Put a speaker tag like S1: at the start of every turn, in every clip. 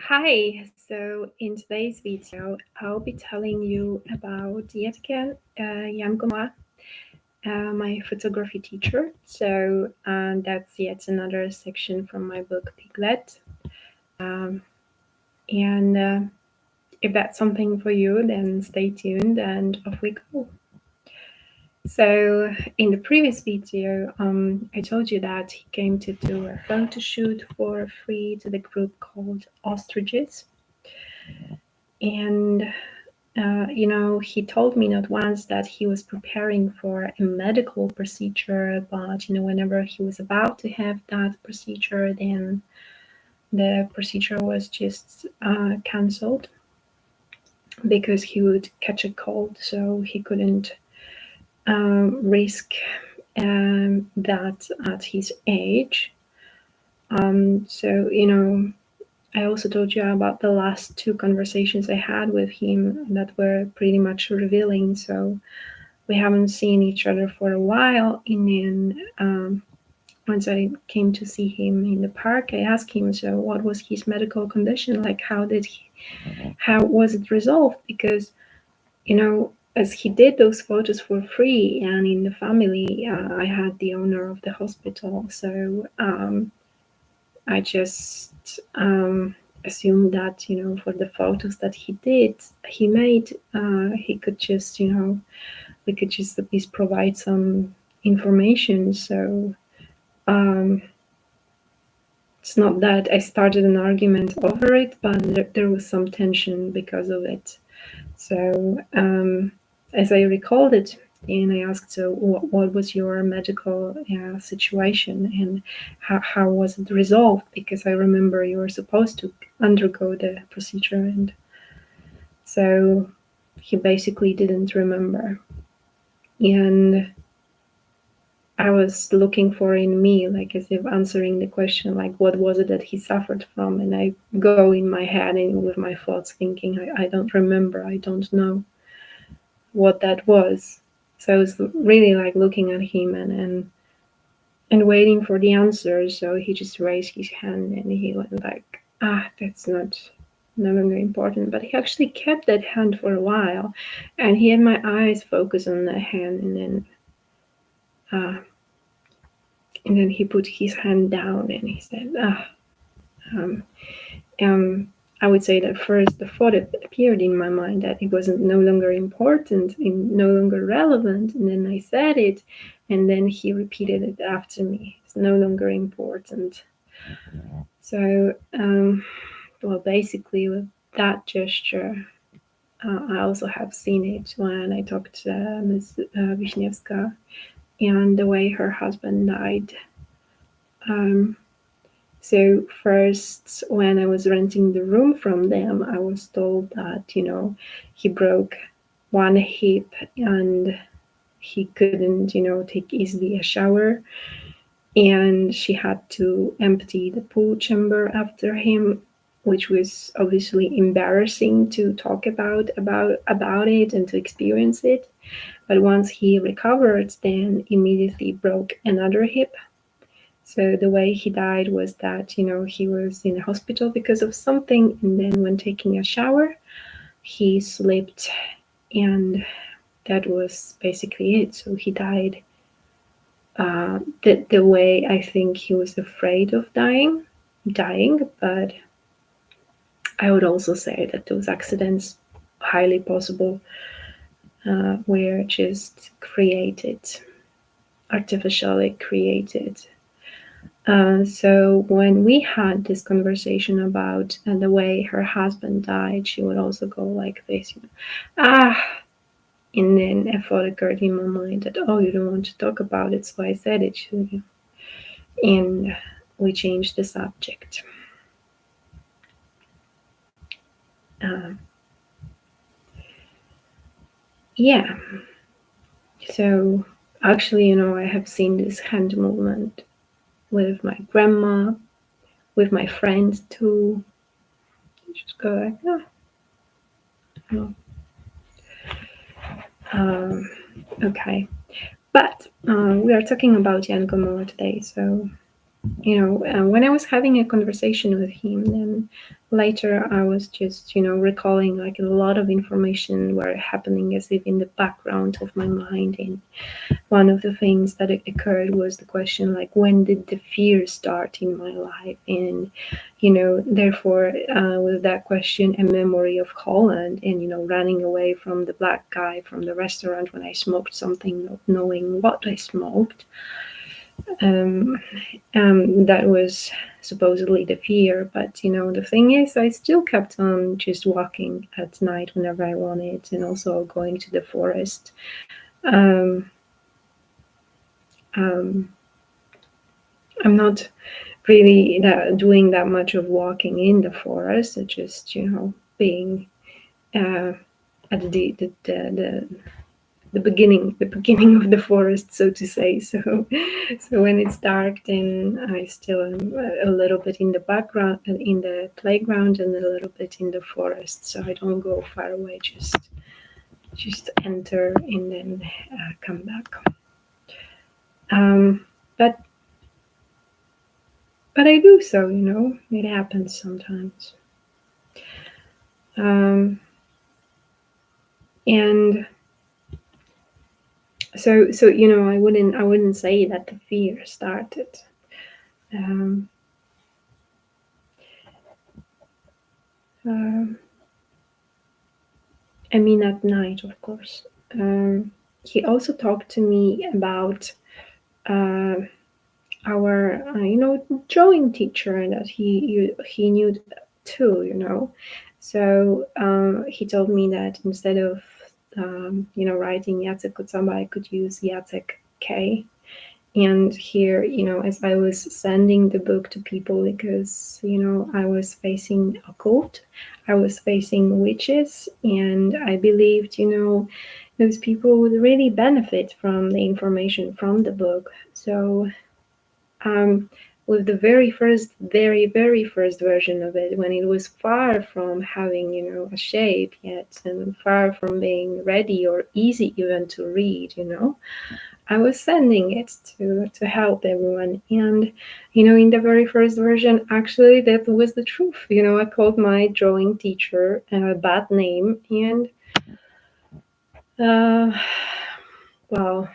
S1: Hi, so in today's video, I'll be telling you about yet again Gomoła, my photography teacher. So that's yet another section from my book Piglet. And if that's something for you, then stay tuned and off we go. So in the previous video, I told you that he came to do a photo shoot for free to the group called Ostriches. And he told me not once that he was preparing for a medical procedure, but, whenever he was about to have that procedure, then the procedure was just cancelled because he would catch a cold, so he couldn't risk that at his age. I also told you about the last two conversations I had with him that were pretty much revealing. So we haven't seen each other for a while. And then once I came to see him in the park, I asked him, so what was his medical condition? Like, how was it resolved? Because, as he did those photos for free and in the family, I had the owner of the hospital. So I just assumed that, for the photos that he made, he could just, we could just at least provide some information. So it's not that I started an argument over it, but there was some tension because of it. So as I recalled it, and I asked, so what was your medical situation and how was it resolved? Because I remember you were supposed to undergo the procedure, and so he basically didn't remember. And I was looking for in me, like as if answering the question, like what was it that he suffered from? And I go in my head and with my thoughts thinking, I don't remember, I don't know what that was. So I was really like looking at him and waiting for the answer. So he just raised his hand and he went like, that's not no longer important. But he actually kept that hand for a while, and he had my eyes focus on that hand, and then he put his hand down and he said, I would say that first the thought appeared in my mind that it wasn't no longer important and no longer relevant. And then I said it, and then he repeated it after me. It's no longer important. So, basically with that gesture, I also have seen it when I talked to Ms. Wisniewska and the way her husband died. So first, when I was renting the room from them, I was told that, he broke one hip and he couldn't, take easily a shower. And she had to empty the pool chamber after him, which was obviously embarrassing to talk about it and to experience it. But once he recovered, then immediately broke another hip. So the way he died was that, he was in a hospital because of something, and then when taking a shower, he slipped, and that was basically it. So he died the way I think he was afraid of dying, but I would also say that those accidents, highly possible, were just created, artificially created. So when we had this conversation about the way her husband died, she would also go like this, and then a thought occurred in my mind that, you don't want to talk about it, so I said it, and we changed the subject. Yeah, so actually, I have seen this hand movement with my grandma, with my friends too. Just go like, okay. But we are talking about Gomoła today, so when I was having a conversation with him, then later I was just, recalling like a lot of information were happening as if in the background of my mind. And one of the things that occurred was the question, like, when did the fear start in my life? And, therefore, with that question, a memory of Holland and, running away from the black guy from the restaurant when I smoked something, not knowing what I smoked. That was supposedly the fear, but the thing is, I still kept on just walking at night whenever I wanted, and also going to the forest. Um, um, I'm not really doing that much of walking in the forest. It's just being at the beginning of the forest, so to say. So when it's dark, then I still am a little bit in the background, in the playground, and a little bit in the forest. So I don't go far away, just enter and then come back. But I do so, it happens sometimes. And so I wouldn't say that the fear started. I mean, at night, of course. He also talked to me about our, drawing teacher that he knew too. So he told me that instead of writing Jacek Kutsamba, I could use Jacek K. And here, as I was sending the book to people, because, I was facing occult, I was facing witches, and I believed, those people would really benefit from the information from the book. So with the very first version of it, when it was far from having, a shape yet, and far from being ready or easy even to read, I was sending it to help everyone. And, in the very first version, actually, that was the truth. I called my drawing teacher a bad name. And, well,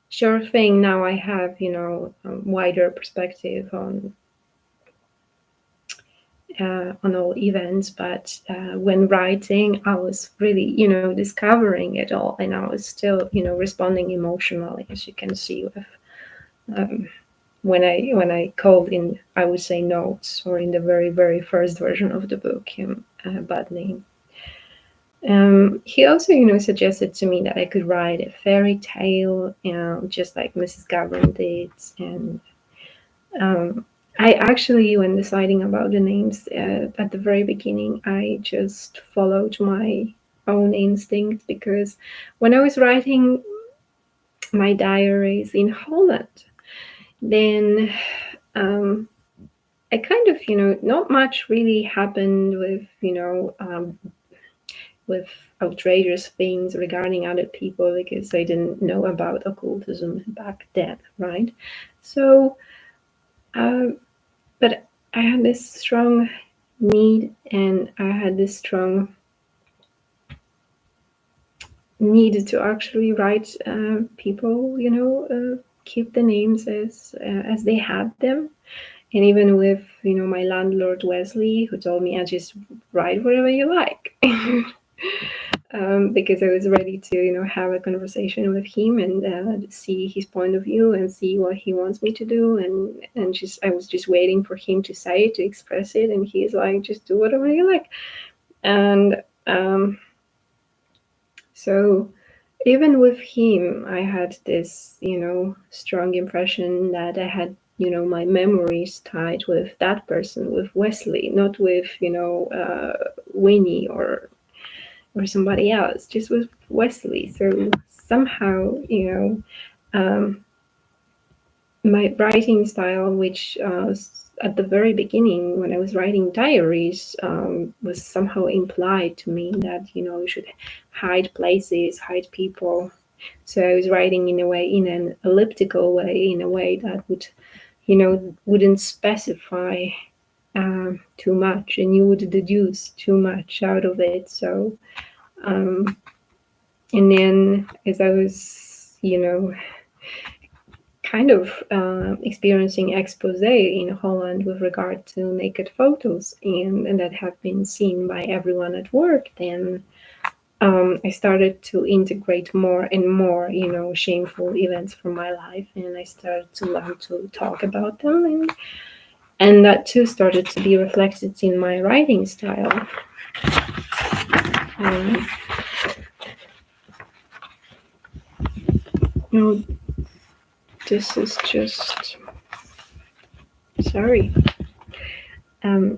S1: sure thing, now I have, a wider perspective on all events. But when writing, I was really, discovering it all, and I was still, responding emotionally, as you can see with when I called in, I would say, notes, or in the very, very first version of the book, him a bad name. He also, suggested to me that I could write a fairy tale, just like Mrs. Gavin did. And I actually, when deciding about the names at the very beginning, I just followed my own instinct, because when I was writing my diaries in Holland, then I kind of, not much really happened with, with outrageous things regarding other people, because I didn't know about occultism back then, right? So, but I had this strong need, and I had this strong need to actually write people, keep the names as they had them. And even with, my landlord Wesley, who told me, I just write whatever you like. Because I was ready to, have a conversation with him and see his point of view and see what he wants me to do. And I was just waiting for him to say it, to express it. And he's like, just do whatever you like. And so even with him, I had this, strong impression that I had, my memories tied with that person, with Wesley, not with, Winnie or somebody else, just with Wesley. So somehow, my writing style, which at the very beginning, when I was writing diaries, was somehow implied to me that, you should hide places, hide people. So I was writing in an elliptical way, in a way that wouldn't specify too much, and you would deduce too much out of it. So, and then as I was, kind of experiencing expose in Holland with regard to naked photos, and that have been seen by everyone at work, then I started to integrate more and more, shameful events from my life, and I started to learn to talk about them, and that too started to be reflected in my writing style. No, this is just sorry.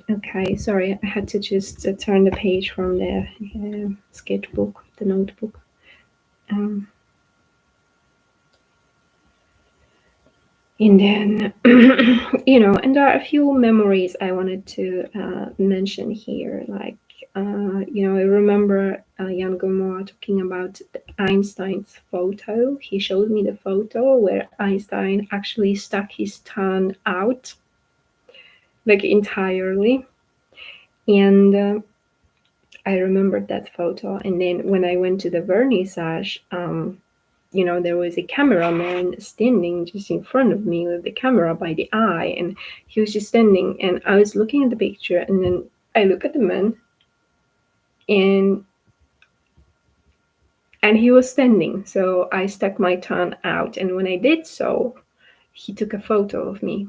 S1: Okay, sorry, I had to just turn the page from the sketchbook, the notebook. And then, and there are a few memories I wanted to mention here. Like, I remember Jan Gomoła talking about Einstein's photo. He showed me the photo where Einstein actually stuck his tongue out, like entirely. And I remembered that photo. And then when I went to the vernissage, there was a cameraman standing just in front of me with the camera by the eye, and he was just standing, and I was looking at the picture, and then I look at the man, and he was standing. So I stuck my tongue out, and when I did so, he took a photo of me.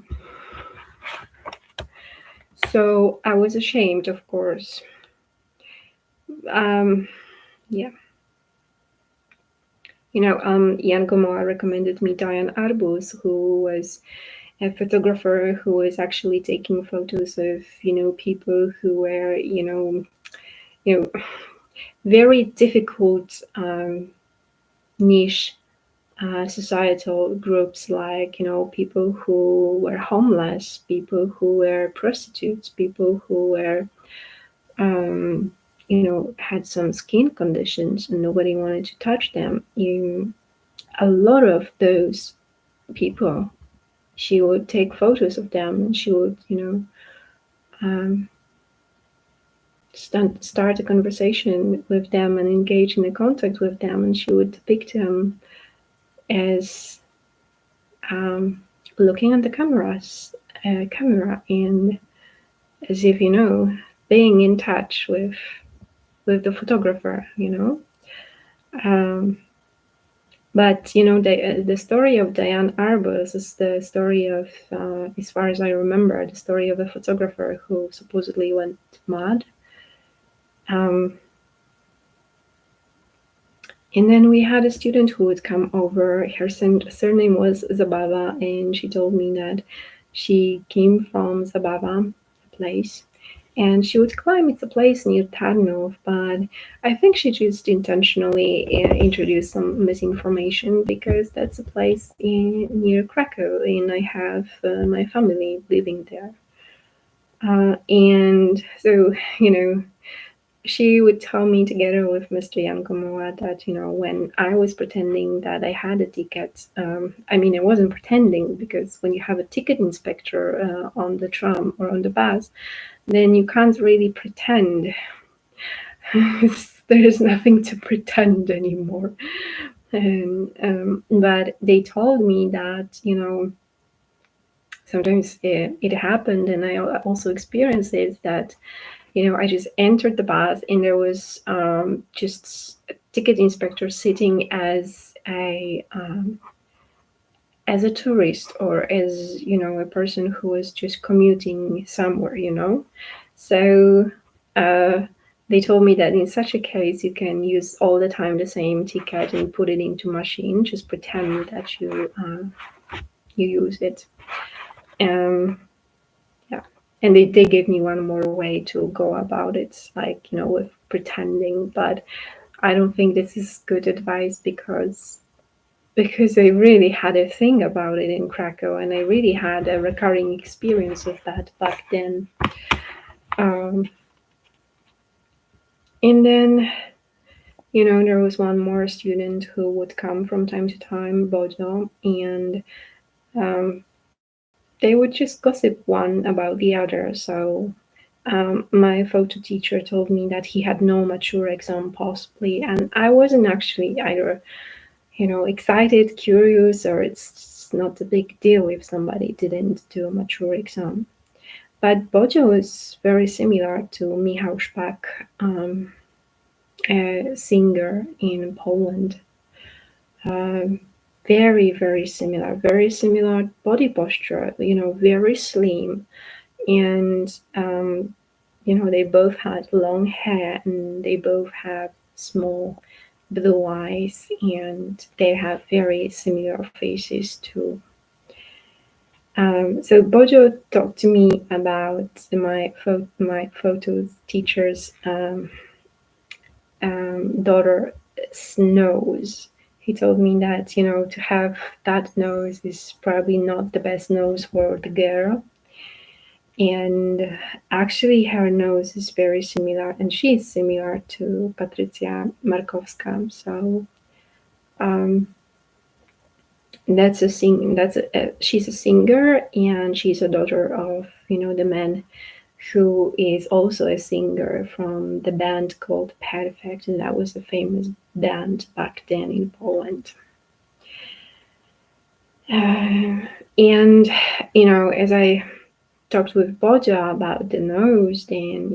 S1: So I was ashamed, of course. Yeah. Jan Gomoła recommended me Diane Arbus, who was a photographer who was actually taking photos of, people who were, very difficult niche societal groups, like, people who were homeless, people who were prostitutes, people who were, had some skin conditions and nobody wanted to touch them. A lot of those people, she would take photos of them, and she would, start a conversation with them and engage in a contact with them, and she would depict them as looking at the camera and as if, being in touch with the photographer, But, the story of Diane Arbus is the story of, as far as I remember, the story of a photographer who supposedly went mad. And then we had a student who would come over. Her surname was Zabava, and she told me that she came from Zabava, a place, and she would claim it's a place near Tarnów, but I think she just intentionally introduced some misinformation, because that's a place near Krakow, and I have my family living there. And so, she would tell me, together with Mr. Jan Gomoła, that, when I was pretending that I had a ticket, I wasn't pretending, because when you have a ticket inspector on the tram or on the bus, then you can't really pretend. There's nothing to pretend anymore. But they told me that, sometimes it happened, and I also experienced it, that, I just entered the bus, and there was just a ticket inspector sitting as a tourist, or as, a person who was just commuting somewhere, So they told me that in such a case, you can use all the time the same ticket and put it into machine, just pretend that you use it. And they gave me one more way to go about it, like, with pretending. But I don't think this is good advice, because I really had a thing about it in Krakow, and I really had a recurring experience of that back then. And then there was one more student who would come from time to time, Bojo, and they would just gossip one about the other. So my photo teacher told me that he had no mature exam possibly, and I wasn't actually either, excited, curious, or it's not a big deal if somebody didn't do a mature exam. But Bojo is very similar to Michał Szpak, a singer in Poland. Very, very similar body posture, very slim. And, they both had long hair and they both have small blue eyes and they have very similar faces too. So Bojo talked to me about my photo teacher's daughter's nose. He told me that to have that nose is probably not the best nose for the girl, and actually her nose is very similar, and she's similar to Patrycja Markowska. So she's a singer, and she's a daughter of the man who is also a singer from the band called Perfect, and that was a famous band back then in Poland. And as I talked with Boja about the nose, then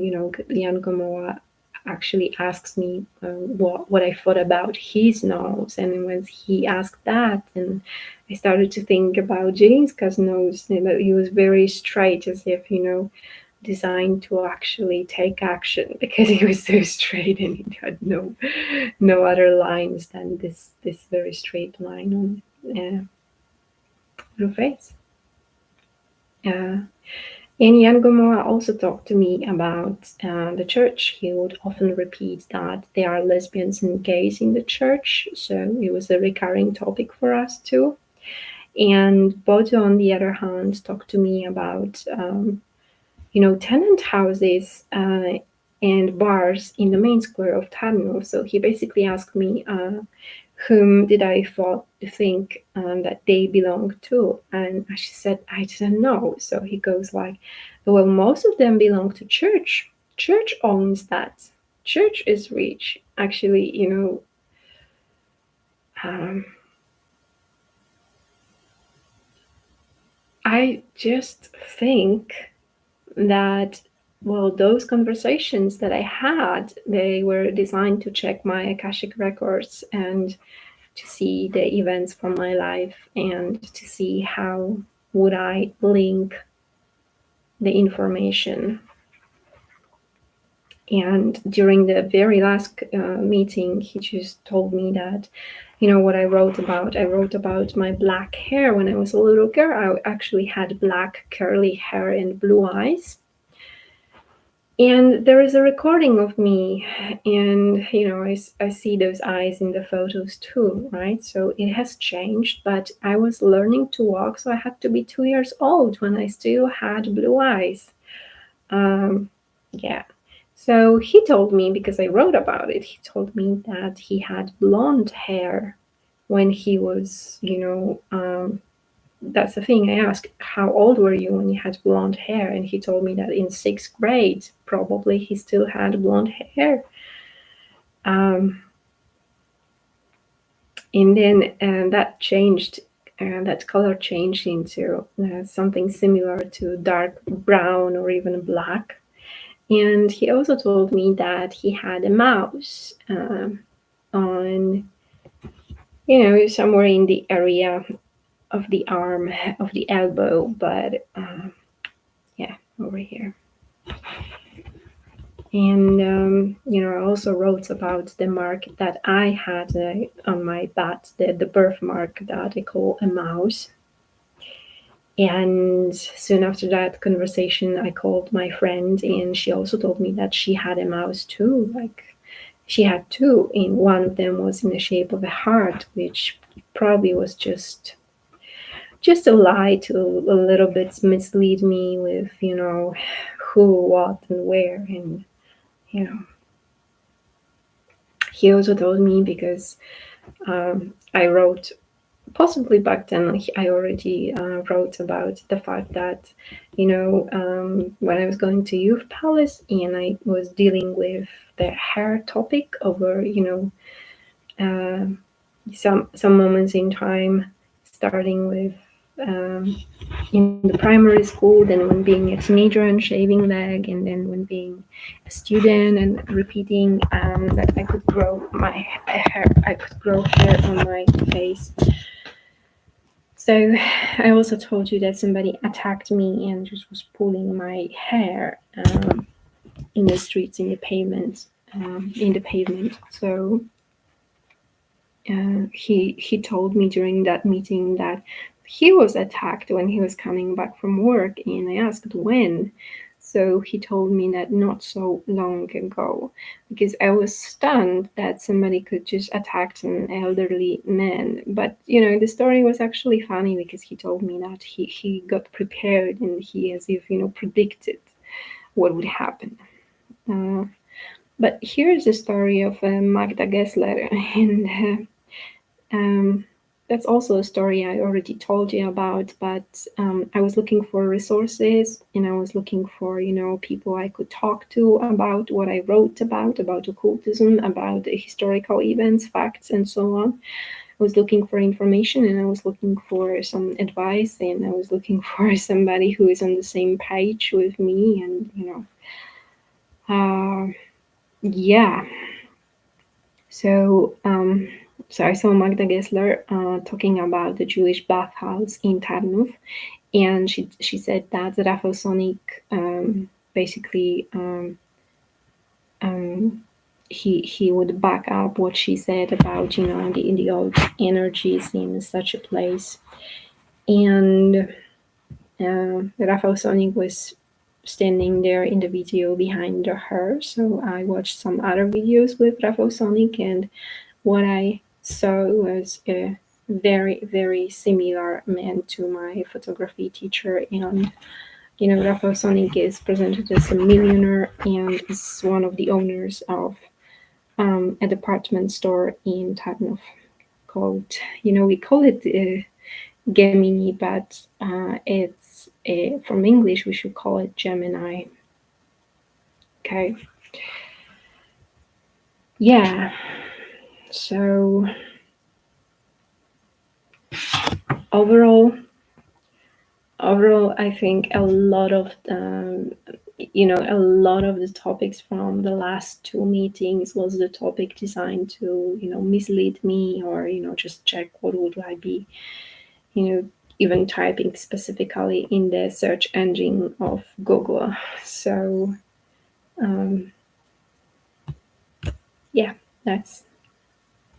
S1: Jan Gomoła actually asks me what I thought about his nose, and when he asked that, and I started to think about Jelinska's nose, and that he was very straight, as if designed to actually take action, because he was so straight and he had no other lines than this very straight line on her face. And Jan Gomoła also talked to me about the church. He would often repeat that there are lesbians and gays in the church, so it was a recurring topic for us too. And Bojo, on the other hand, talked to me about tenant houses and bars in the main square of Tarnów. So he basically asked me whom did I think that they belong to, and she said I didn't know. So he goes like, well, most of them belong to church. Church owns that. Church is rich. Actually, I just think that, well, those conversations that I had, they were designed to check my Akashic records and to see the events from my life and to see how would I link the information. And during the very last meeting, he just told me that, what I wrote about my black hair when I was a little girl. I actually had black curly hair and blue eyes. And there is a recording of me, and I see those eyes in the photos too, right? So it has changed, but I was learning to walk, so I had to be 2 years old when I still had blue eyes. Yeah. So he told me, because I wrote about it, he told me that he had blonde hair when he was, that's the thing. I asked, how old were you when you had blonde hair? And he told me that in 6th grade, probably he still had blonde hair. And then that changed, that color changed into something similar to dark brown or even black. And he also told me that he had a mouse on, somewhere in the area of the arm, of the elbow, but over here. And I also wrote about the mark that I had on my butt, the birthmark that I call a mouse. And soon after that conversation, I called my friend, and she also told me that she had a mouse too. Like, she had two, and one of them was in the shape of a heart, which probably was just a lie to a little bit mislead me with, who, what, and where, and He also told me, because I wrote, possibly back then I already wrote about the fact that, when I was going to Youth Palace and I was dealing with the hair topic over, some moments in time, starting with in the primary school, then when being a teenager and shaving leg, and then when being a student and repeating that I could grow hair on my face. So I also told you that somebody attacked me and just was pulling my hair in the streets, in the pavement. So he told me during that meeting that he was attacked when he was coming back from work, and I asked when. So he told me that not so long ago, because I was stunned that somebody could just attack an elderly man. But the story was actually funny, because he told me that he got prepared, and he, as if predicted what would happen. But here's the story of Magda Gessler, and that's also a story I already told you about, but I was looking for resources, and I was looking for, people I could talk to about what I wrote about occultism, about the historical events, facts, and so on. I was looking for information, and I was looking for some advice, and I was looking for somebody who is on the same page with me, and, yeah. So I saw Magda Gessler talking about the Jewish bathhouse in Tarnów, and she said that Rafał Sonik basically he would back up what she said about the old energies in such a place, and Rafał Sonik was standing there in the video behind her. So I watched some other videos with Rafał Sonik, and what I saw was a very, very similar man to my photography teacher. And Rafał Sonik is presented as a millionaire and is one of the owners of a department store in Tarnów called, we call it Gemini, but it's from English we should call it Gemini. Okay. Yeah. So overall, I think a lot of the topics from the last two meetings was the topic designed to, mislead me, or, just check what would I be, even typing specifically in the search engine of Google. So, yeah, that's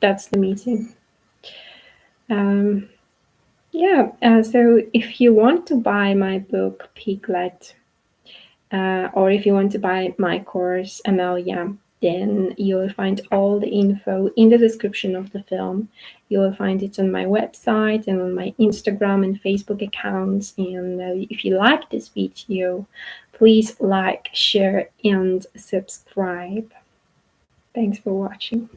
S1: the meeting. So if you want to buy my book Piglet, or if you want to buy my course Amelia, then you'll find all the info in the description of the film. You'll find it on my website and on my Instagram and Facebook accounts. And if you like this video, please like, share, and subscribe. Thanks for watching.